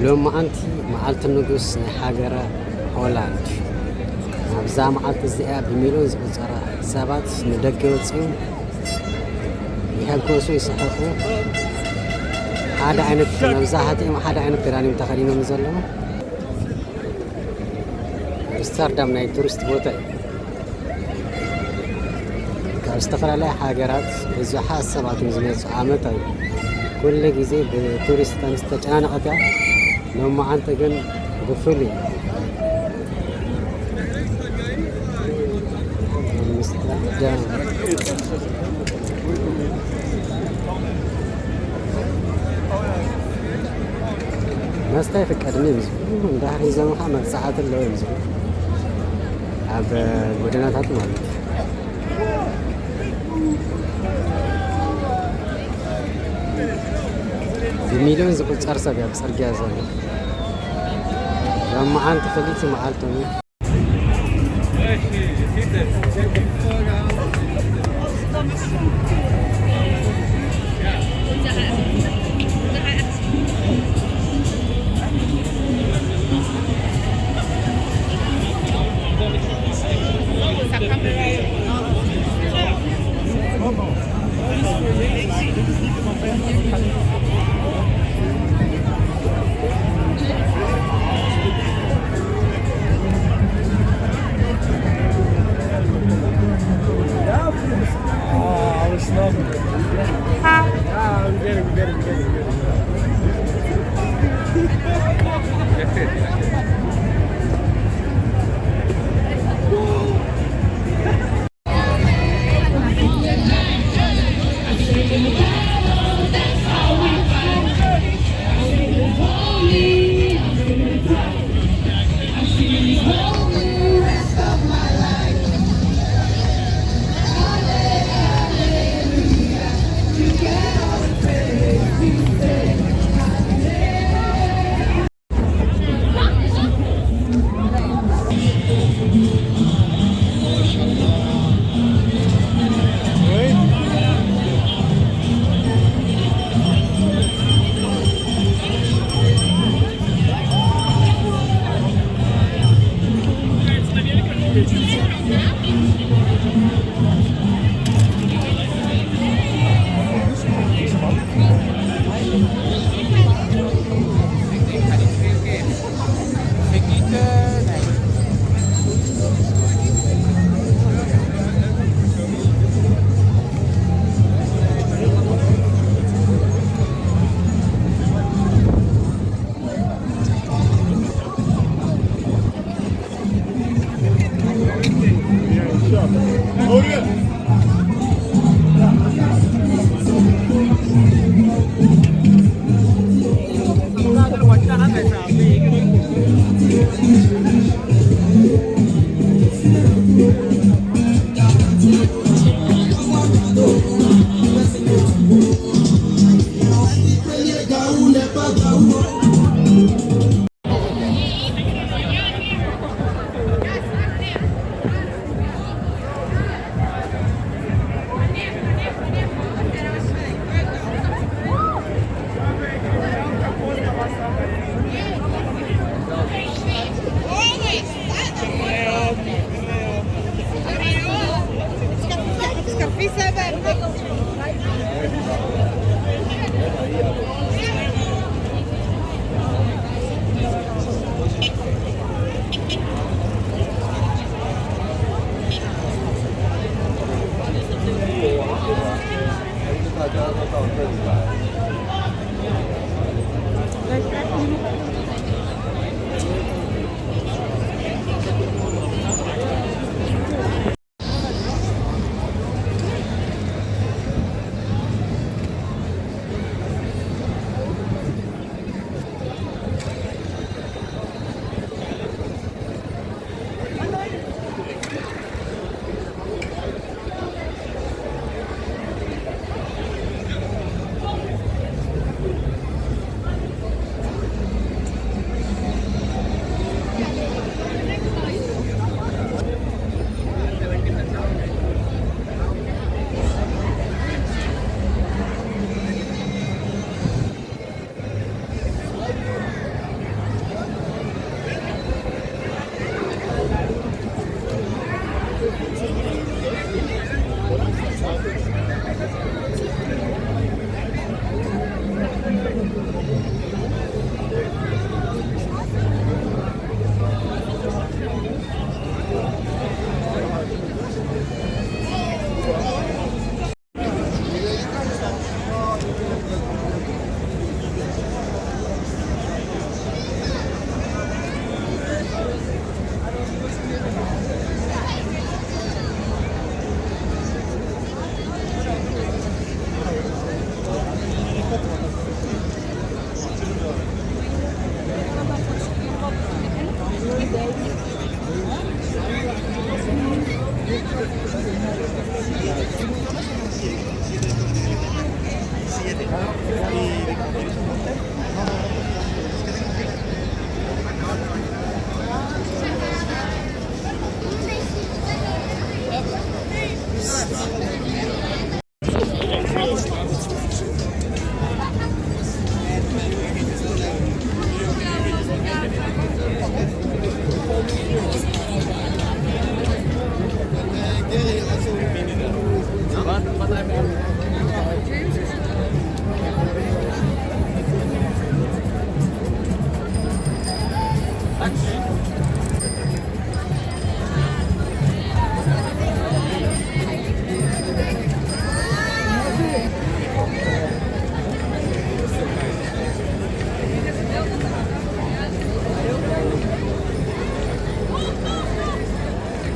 لما أنت معلت النجوس حجرة هولاند أبزع معلت الزئاب بمليون زبطرة سبات ندق وتصيم يحكوا سوي صحفه هذا عينك نبزعتهم هذا عينك تراني متخلين مزلهم أمستردام ناي تورست بوتا كاستفر على حاجرات الزحاة سبعة مزميت عامة كل جزء بتورست مستجانا قطع لما أنت جن غفلي أمستردام ناس تايفك أدمي مزبوط ده هي زمان محمد ساعات اللي هو مزبوط عب بدنا تطلع بمليون زبط أرسل يا بس أرجع زمان لما أنت فليت معلتوني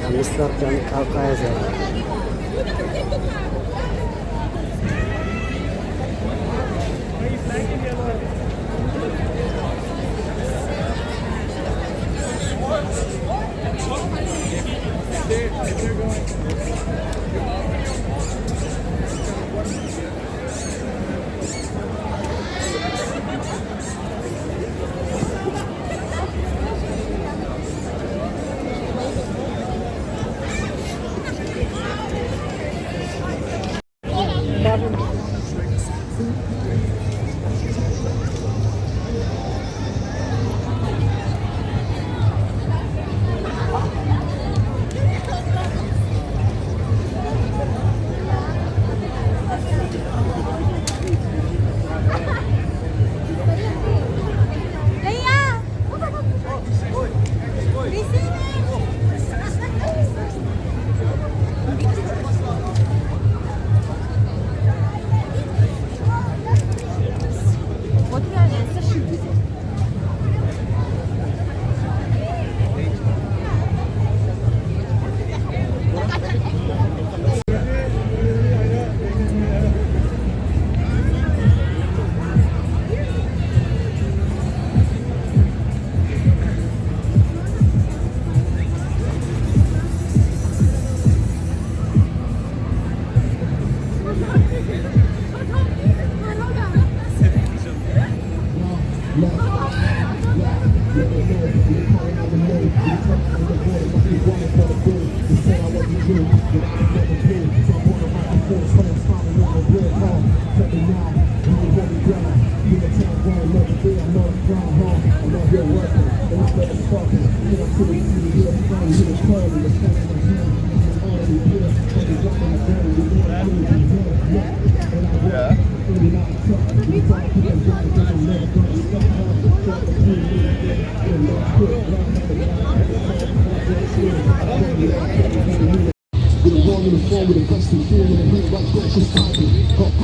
ኣምስተርዳም ቃውቃያ ዘርኢ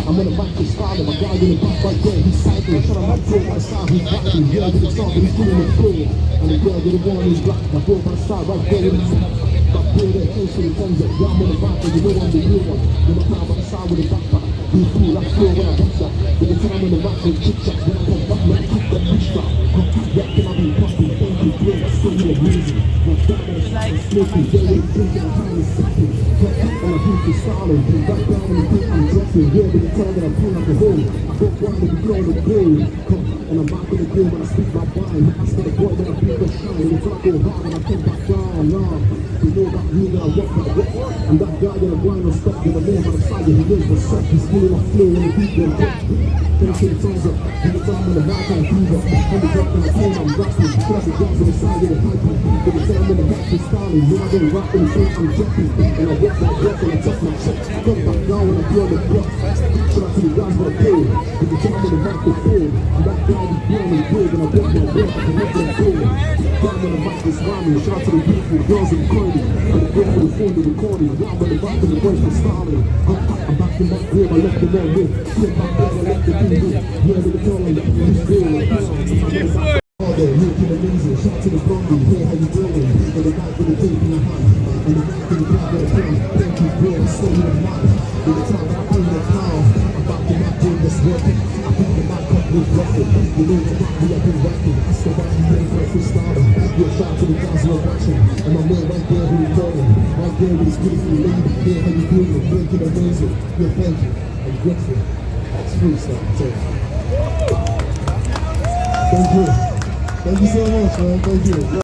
I'm on the back of style, my guy in the back right there, he's cycling. Shut up, my bro, my side, he's rocking. Yeah, with the song, he's doing it cool. And the girl with the one is black, my bro, my side right there with the back there, that close to the thumbs up. Yeah, I'm on the back, and you know I'm the real one. You're my time on the side with the backpack. Be cool, like cool when I watch that. With the time on the back, and chit chat. When I come back, like kick that bitch trap. Yeah, can I be popping, thank you, bro, that's still here amazing. My dad on the side is smoking, yeah, yeah, drinking, I'm trying to second. And I think it's solid, and back down when you think I'm dropping. Yeah, with the time that I pull like a hole. I don't want to be blowing the gold. And I'm back in the game when I speak my mind. I ask for the boy when I feel the shine. When it's not go hard and I come back down, nah. You know that me that I walk my walk. And that guy in the blind will stop with a name on the side. He knows what's up, he's feeling my flow when the beat goes up. Then I take the tongues up, and the time when the back on the fever. And the drop in the phone, I'm rapping. Plus the drums on the side of the pipe. But the time when the back is styling. When I go rap in the front, I'm jumping. And I walk my walk and I touch my check. Come back down when I feel the block. Shout out to the guys what I do. With the time when the back is full. And that guy is blown and good. And I walk my walk, I can make that go. Down when the mic is rhyming. Shout out to the beautiful girls in the corner. And the girl with the phone, the recording. Down when the back of the voice is styling. I'm back in my crib, I left them all with. Sit back there, I left the thing with. Yeah, with the tone, I'm just good. All day, looking amazing. Shout to the blondie, hey, how you doing? And the back with the tape in the hand. And the back with the grab with the pen. Thank you, bro, I'm so in the mind. With the time that I bring the clown. I'm back to my doing this working. I think the mic up with rocket. You know the back we have been rapping. I still back to you ready for a freestyle. Yeah, shout to the guys who are watching. And my man right there who recording. Right there with his beautiful lady. Hey, how you doing? Looking amazing. Yeah, thank you. I'm grateful. It's freestyle. So, thank you. Thank you so much, man. Thank you.